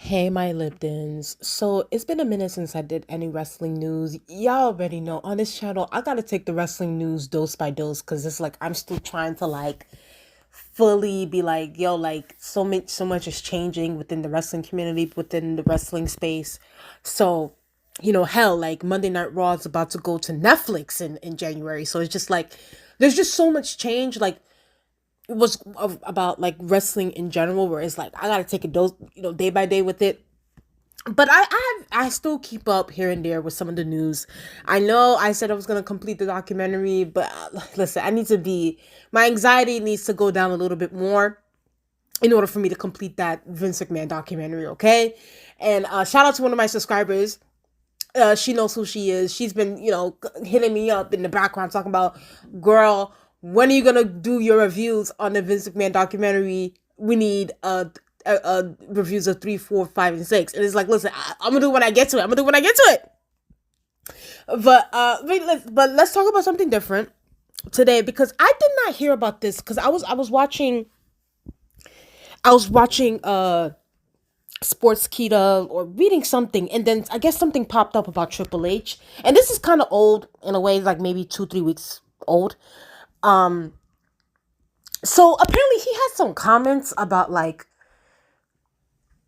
Hey, my Liptons. So it's been a minute since I did any wrestling news. Y'all already know on this channel, I gotta take the wrestling news dose by dose because it's like I'm still trying to fully be like, yo, like so much is changing within the wrestling community, within the wrestling space. So, hell, like Monday Night Raw is about to go to Netflix in January. So it's just like there's just so much change. Like it was about like wrestling in general, where it's like I gotta take a dose, day by day with it. But I still keep up here and there with some of the news. I know I said I was gonna complete the documentary, but listen, my anxiety needs to go down a little bit more in order for me to complete that Vince McMahon documentary. Okay, and shout out to one of my subscribers. She knows who she is. She's been, hitting me up in the background talking about, girl, when are you gonna do your reviews on the Vince McMahon documentary? We need reviews of 3, 4, 5, and 6. And it's like, listen, I'm gonna do it when I get to it. I'm gonna do it when I get to it. But let's talk about something different today because I did not hear about this because I was watching Sports Kita or reading something, and then I guess something popped up about Triple H, and this is kind of old in a way, like maybe 2-3 weeks old. Um, so apparently he had some comments about like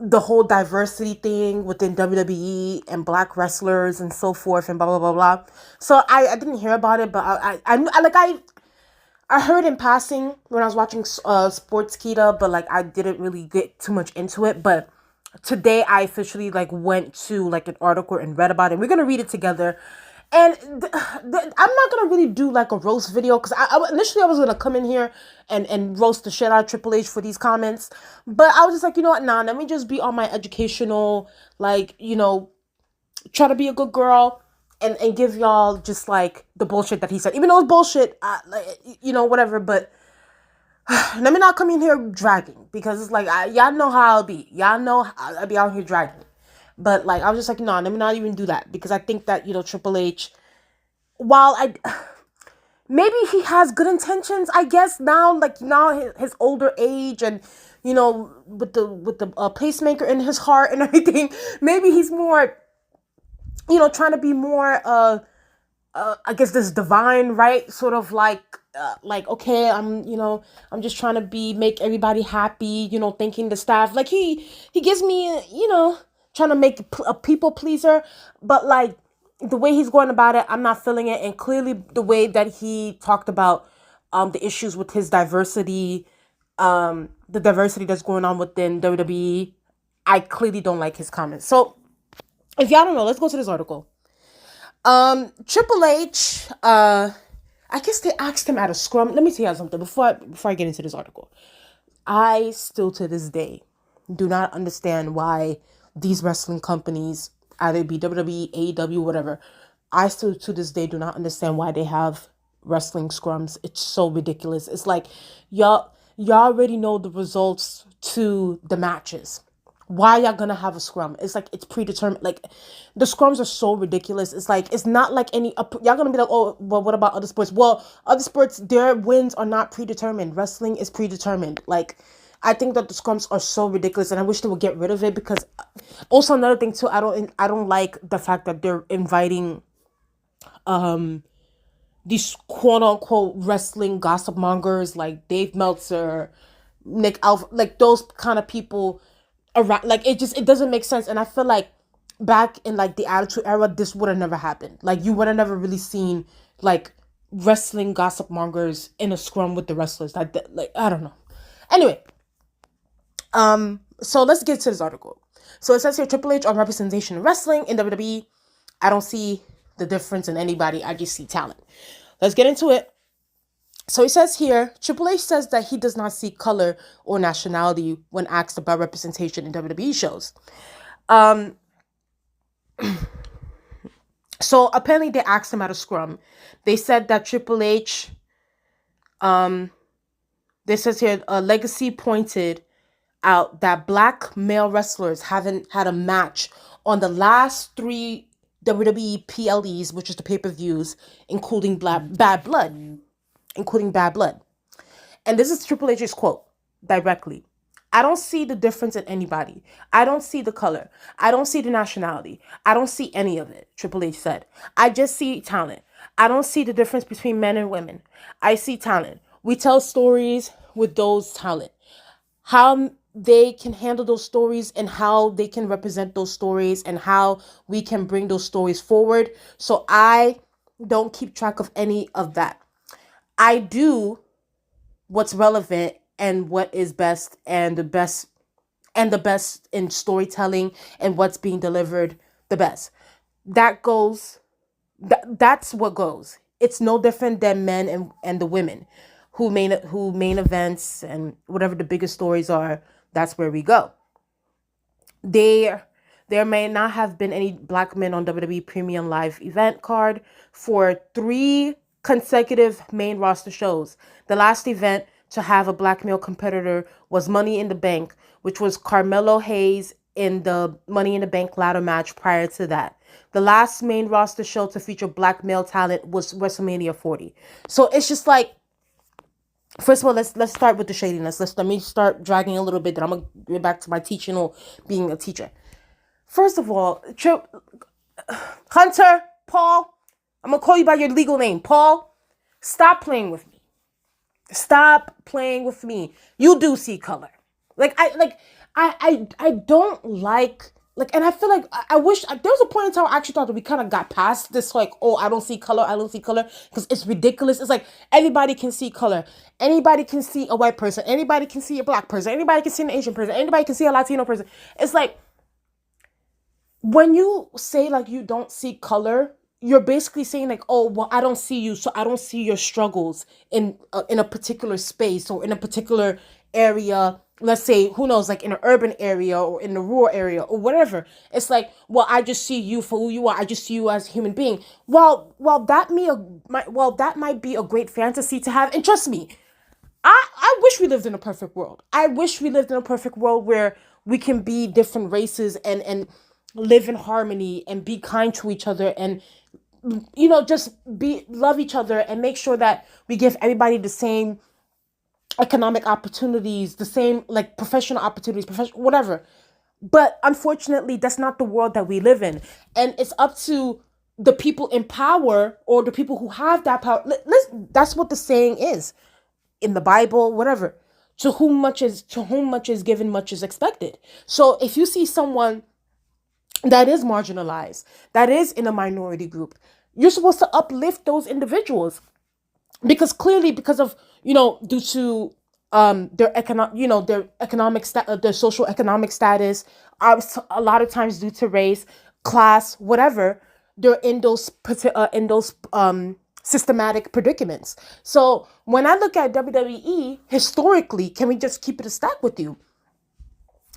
the whole diversity thing within WWE and black wrestlers and so forth and blah blah blah blah. So I didn't hear about it, but I heard in passing when I was watching Sports Kita, but like I didn't really get too much into it. But today I officially like went to like an article and read about it. We're gonna read it together. And I'm not gonna really do like a roast video because initially I was gonna come in here and roast the shit out of Triple H for these comments, but I was just like, you know what, nah, let me just be on my educational, like, try to be a good girl and give y'all just like the bullshit that he said, even though it's bullshit, whatever. But let me not come in here dragging because it's like y'all know how I'll be. Y'all know I'll be out here dragging. But like I was just like, no, let me not even do that because I think that Triple H, while I maybe he has good intentions, I guess now his older age and with the pacemaker in his heart and everything, maybe he's more trying to be more I guess this divine, right? Sort of like okay, I'm just trying to make everybody happy, thanking the staff. Like he gives me, trying to make a people pleaser, but like the way he's going about it, I'm not feeling it. And clearly the way that he talked about the issues with his diversity, the diversity that's going on within WWE, I clearly don't like his comments. So if y'all don't know, let's go to this article. Triple H, I guess they asked him at a scrum. Let me tell you something before I get into this article. I still to this day do not understand why these wrestling companies, either it be WWE, AEW, whatever, I still to this day do not understand why they have wrestling scrums. It's so ridiculous. It's like y'all already know the results to the matches. Why y'all gonna have a scrum? It's like it's predetermined. Like the scrums are so ridiculous. It's like it's not like y'all gonna be like, oh, well, what about other sports? Well, other sports, their wins are not predetermined. Wrestling is predetermined. Like I think that the scrums are so ridiculous, and I wish they would get rid of it. Because also another thing too, I don't like the fact that they're inviting these quote unquote wrestling gossip mongers like Dave Meltzer, Nick Alf, like those kind of people around. Like it doesn't make sense. And I feel like back in like the Attitude Era, this would have never happened. Like you would have never really seen like wrestling gossip mongers in a scrum with the wrestlers. Like I don't know. Anyway, so let's get to this article. So it says here, Triple H on representation in wrestling in WWE. I don't see the difference in anybody. I just see talent. Let's get into it. So he says here, Triple H says that he does not see color or nationality when asked about representation in WWE shows. So apparently they asked him at a scrum. They said that Triple H, this says here, Legacy pointed out that black male wrestlers haven't had a match on the last 3 WWE PLEs, which is the pay-per-views, including Bad Blood. And this is Triple H's quote directly. I don't see the difference in anybody. I don't see the color. I don't see the nationality. I don't see any of it, Triple H said. I just see talent. I don't see the difference between men and women. I see talent. We tell stories with those talent. How they can handle those stories and how they can represent those stories and how we can bring those stories forward. So I don't keep track of any of that. I do what's relevant and what is best and the best in storytelling and what's being delivered the best. That goes that's what goes. It's no different than men and the women who main events and whatever the biggest stories are, that's where we go. There there may not have been any black men on WWE Premium Live event card for 3 consecutive main roster shows. The last event to have a black male competitor was Money in the Bank, which was Carmelo Hayes in the Money in the Bank ladder match prior to that. The last main roster show to feature black male talent was WrestleMania 40. So it's just like, first of all, let's start with the shadiness. Let me start dragging a little bit. Then I'm gonna get back to my teaching or being a teacher. First of all, Hunter, Paul, I'm gonna call you by your legal name, Paul. Stop playing with me. Stop playing with me. You do see color. I don't like, and I feel like I wish there was a point in time I actually thought that we kind of got past this, like, oh, I don't see color, because it's ridiculous. It's like everybody can see color. Anybody can see a white person. Anybody can see a black person. Anybody can see an Asian person. Anybody can see a Latino person. It's like, when you say like you don't see color, you're basically saying like, oh, well, I don't see you, so I don't see your struggles in a particular space or in a particular area. Let's say, who knows, like in an urban area or in the rural area or whatever. It's like, well, I just see you for who you are. I just see you as a human being. That might be a great fantasy to have. And trust me, I wish we lived in a perfect world. I wish we lived in a perfect world where we can be different races and live in harmony and be kind to each other and just love each other and make sure that we give everybody the same economic opportunities, the same like professional opportunities, whatever. But unfortunately, that's not the world that we live in. And it's up to the people in power or the people who have that power. That's what the saying is in the Bible, whatever. To whom much is given, much is expected. So if you see someone that is marginalized, that is in a minority group, you're supposed to uplift those individuals, because clearly, because of due to their economic their social economic status, a lot of times due to race, class, whatever, they're in those systematic predicaments. So when I look at WWE historically, can we just keep it a stack with you?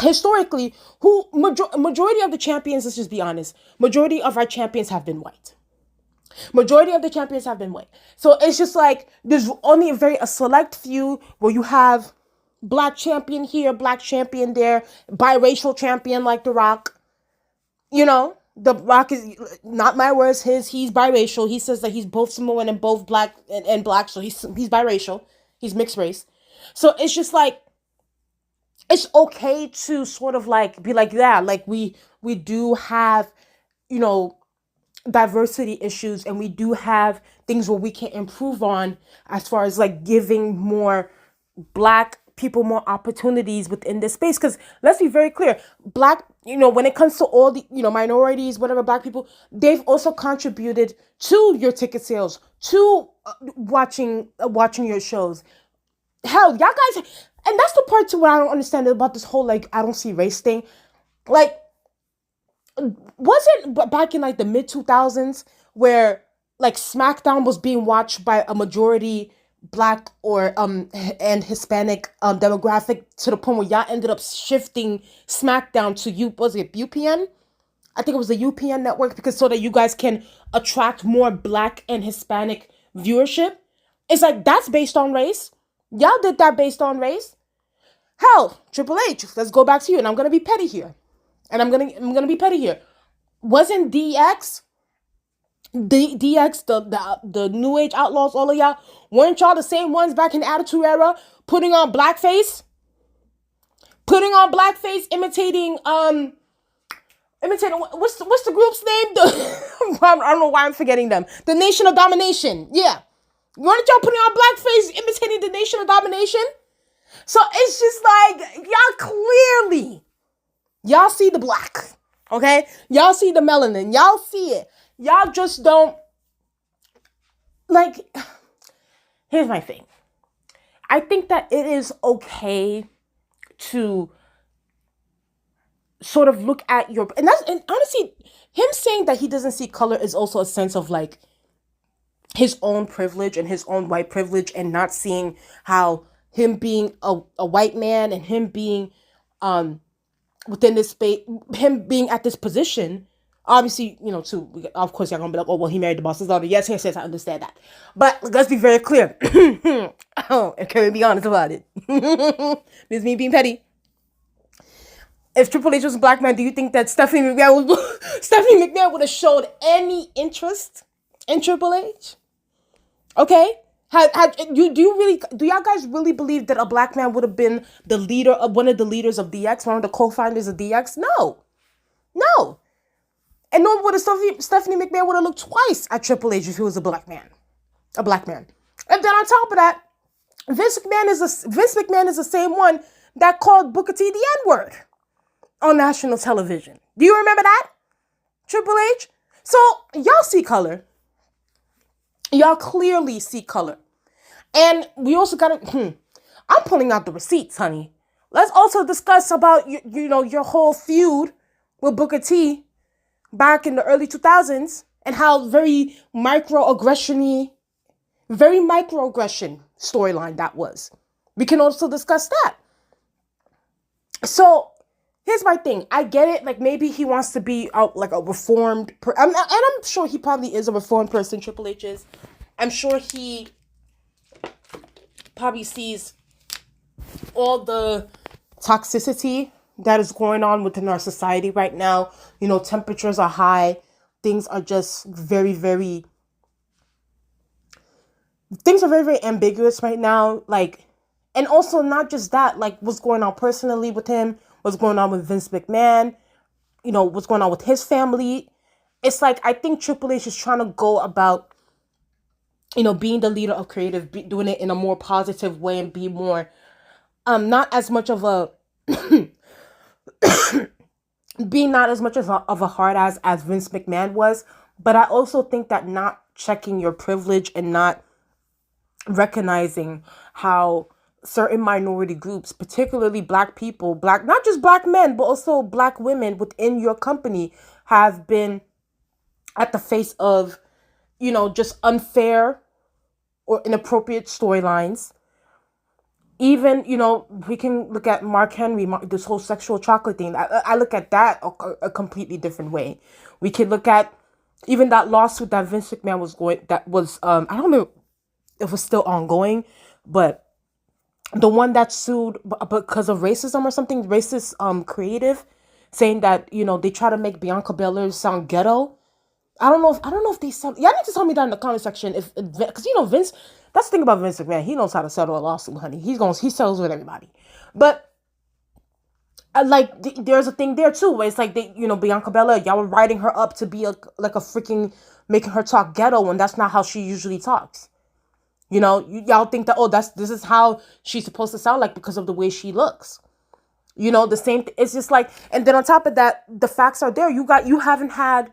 Historically, majority of the champions, let's just be honest, majority of our champions have been white. Majority of the champions have been white. So it's just like, there's only a select few where you have black champion here, black champion there, biracial champion like The Rock. The Rock is, not my words, he's biracial. He says that he's both Samoan and both black and black. So he's biracial. He's mixed race. So it's just like, it's okay to sort of like be like that. Like we do have, diversity issues, and we do have things where we can improve on as far as like giving more black people more opportunities within this space. Because let's be very clear, black, when it comes to all the, minorities, whatever, black people, they've also contributed to your ticket sales, to watching your shows. Hell, y'all guys, and that's the part too where I don't understand about this whole like I don't see race thing. Like, wasn't back in like the mid 2000s where like SmackDown was being watched by a majority black or and Hispanic demographic, to the point where y'all ended up shifting SmackDown to UPN? I think it was the UPN network, because so that you guys can attract more black and Hispanic viewership. It's like, that's based on race. Y'all did that based on race. Hell, Triple H, let's go back to you, and I'm gonna be petty here. Wasn't DX, the New Age Outlaws, all of y'all, weren't y'all the same ones back in the Attitude Era putting on blackface? putting on blackface, imitating what's the group's name? I don't know why I'm forgetting them. The Nation of Domination. Yeah. Weren't y'all putting on blackface, imitating the Nation of Domination? So it's just like, y'all see the black, okay? Y'all see the melanin. Y'all see it. Y'all just don't, like, here's my thing. I think that it is okay to sort of look at your, and honestly, him saying that he doesn't see color is also a sense of like his own privilege and his own white privilege, and not seeing how him being a white man and him being within this space, him being at this position, obviously, of course, y'all gonna be like, oh, well, he married the boss's daughter. Yes, I understand that. But let's be very clear. And can we be honest about it? This is me being petty. If Triple H was a black man, do you think that Stephanie McMahon would have showed any interest in Triple H? Okay? Do y'all guys really believe that a black man would have been the leader of one of the leaders of DX, one of the co-founders of DX? No. And nor would Stephanie McMahon would have looked twice at Triple H if he was a black man. And then on top of that, Vince McMahon is the same one that called Booker T the N-word on national television. Do you remember that? Triple H? So y'all see color. Y'all clearly see color. And we also gotta, I'm pulling out the receipts, honey. Let's also discuss about, your whole feud with Booker T back in the early 2000s and how very microaggression storyline that was. We can also discuss that. So here's my thing. I get it. Like, maybe he wants to be like a reformed and I'm sure he probably is a reformed person, Triple H is. I'm sure he probably sees all the toxicity that is going on within our society right now. Temperatures are high. Things are just very, very ambiguous right now. Like, and also not just that, like what's going on personally with him, what's going on with Vince McMahon, what's going on with his family. It's like, I think Triple H is trying to go about, being the leader of creative, doing it in a more positive way and be more, not as much of a, being not as much of a hard ass as Vince McMahon was. But I also think that not checking your privilege and not recognizing how certain minority groups, particularly black people, not just black men, but also black women within your company have been at the face of, just unfair or inappropriate storylines. Even, we can look at Mark Henry, this whole sexual chocolate thing. I look at that a completely different way. We can look at even that lawsuit that Vince McMahon I don't know if it was still ongoing, but the one that sued because of racism or something, racist creative, saying that, they try to make Bianca Belair sound ghetto. I don't know if they said, y'all need to tell me that in the comment section because Vince, that's the thing about Vince McMahon, he knows how to settle a lawsuit, honey. He settles with everybody. But there's a thing there too where it's like Bianca Belair, y'all were writing her up to be like a freaking, making her talk ghetto when that's not how she usually talks. Y'all think that, this is how she's supposed to sound like because of the way she looks. The same it's just like, and then on top of that, the facts are there. You haven't had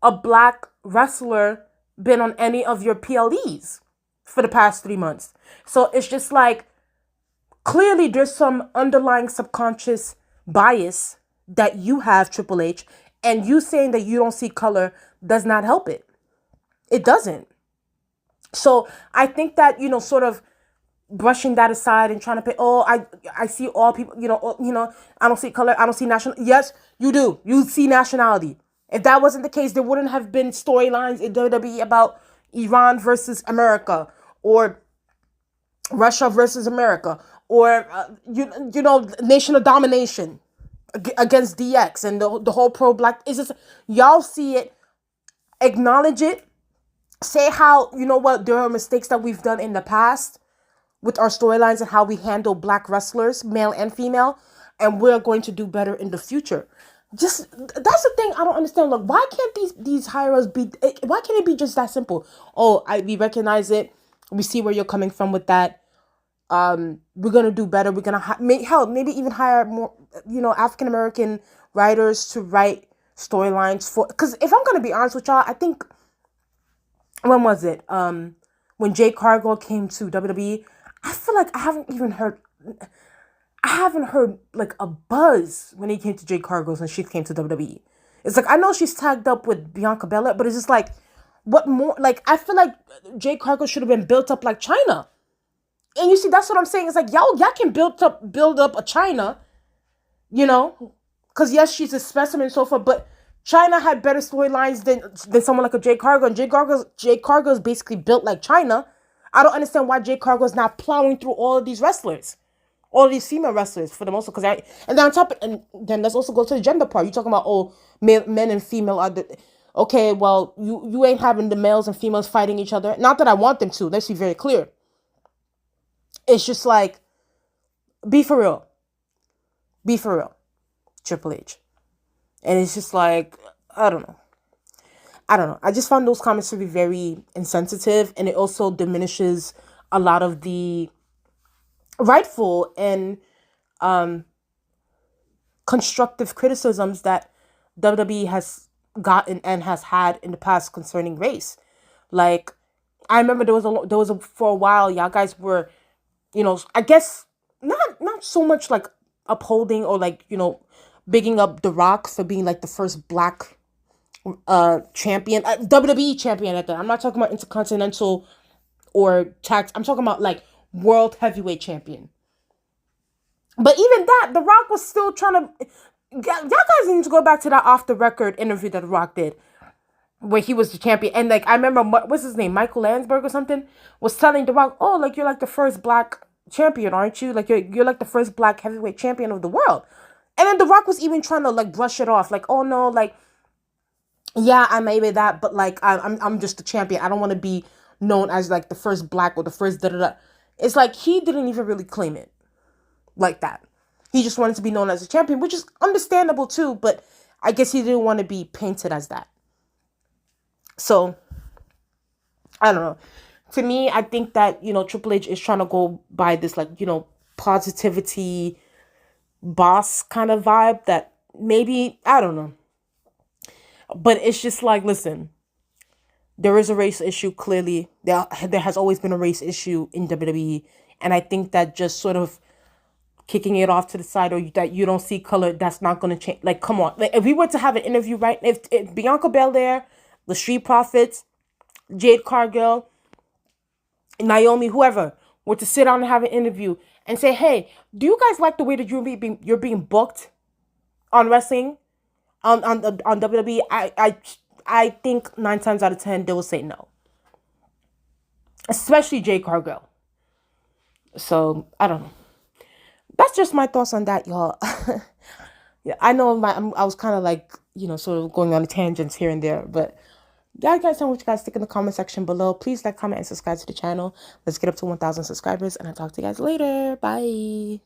a black wrestler been on any of your PLEs for the past 3 months. So it's just like, clearly there's some underlying subconscious bias that you have, Triple H, and you saying that you don't see color does not help it. It doesn't. So I think that, sort of brushing that aside and trying to I see all people, I don't see color, I don't see national. Yes, you do. You see nationality. If that wasn't the case, there wouldn't have been storylines in WWE about Iran versus America, or Russia versus America, or Nation of Domination against DX and the whole pro-black. It's just, y'all see it, acknowledge it, say how, there are mistakes that we've done in the past with our storylines and how we handle black wrestlers, male and female. and we're going to do better in the future. Just that's the thing I don't understand. Look, why can't these hires be? Why can't it be just that simple? Oh, we recognize it. We see where you're coming from with that. We're gonna do better. We're gonna maybe even hire more, African American writers to write storylines for. Because if I'm gonna be honest with y'all, I think when was it? When Jade Cargill came to WWE, I feel like I haven't heard like a buzz when he came to Jade Cargill and she came to WWE. It's like I know she's tagged up with Bianca Belair, but it's just like, what more? Like I feel like Jade Cargill should have been built up like China. And you see, that's what I'm saying. It's like y'all can build up a China, because yes, she's a specimen and so forth, but China had better storylines than someone like a Jade Cargill. And Jade Cargill is basically built like China. I don't understand why Jade Cargill is not plowing through all of these wrestlers, all of these female wrestlers for the most part. And then on top, and then let's also go to the gender part. You're talking about men and female are okay. Well, you ain't having the males and females fighting each other. Not that I want them to. Let's be very clear. It's just like, be for real. Be for real. Triple H. And it's just like, I don't know. I just found those comments to be very insensitive, and it also diminishes a lot of the rightful and constructive criticisms that WWE has gotten and has had in the past concerning race. Like, I remember there was a for a while, y'all guys were, I guess not so much like upholding or like, bigging up The Rock for being like the first black champion, WWE champion at that. I'm not talking about intercontinental or tag. I'm talking about like world heavyweight champion. But even that, The Rock was still trying to. Y'all guys need to go back to that off the record interview that The Rock did, where he was the champion. And like I remember, what's his name, Michael Landsberg or something, was telling The Rock, "Oh, like you're like the first black champion, aren't you? Like you're like the first black heavyweight champion of the world." And then The Rock was even trying to like brush it off, like, "Oh no, like, yeah, I may be that, but like I'm just the champion. I don't want to be known as like the first black or the first da da da." It's like he didn't even really claim it like that. He just wanted to be known as a champion, which is understandable too, but I guess he didn't want to be painted as that. So I don't know. To me, I think that, Triple H is trying to go by this like, positivity boss kind of vibe that maybe, I don't know. But it's just like, listen, there is a race issue, clearly. There has always been a race issue in WWE. And I think that just sort of kicking it off to the side, or that you don't see color, that's not going to change. Like, come on. Like, if we were to have an interview, right? If Bianca Belair, the Street Profits, Jade Cargill, Naomi, whoever, were to sit down and have an interview and say, "Hey, do you guys like the way that you're being booked on wrestling, on WWE?" I think 9 times out of 10 they will say no, especially Jade Cargill. So I don't know. That's just my thoughts on that, y'all. Yeah, I know I was kind of like, sort of going on tangents here and there, but y'all guys know what you guys think in the comment section below. Please like, comment, and subscribe to the channel. Let's get up to 1,000 subscribers, and I'll talk to you guys later. Bye.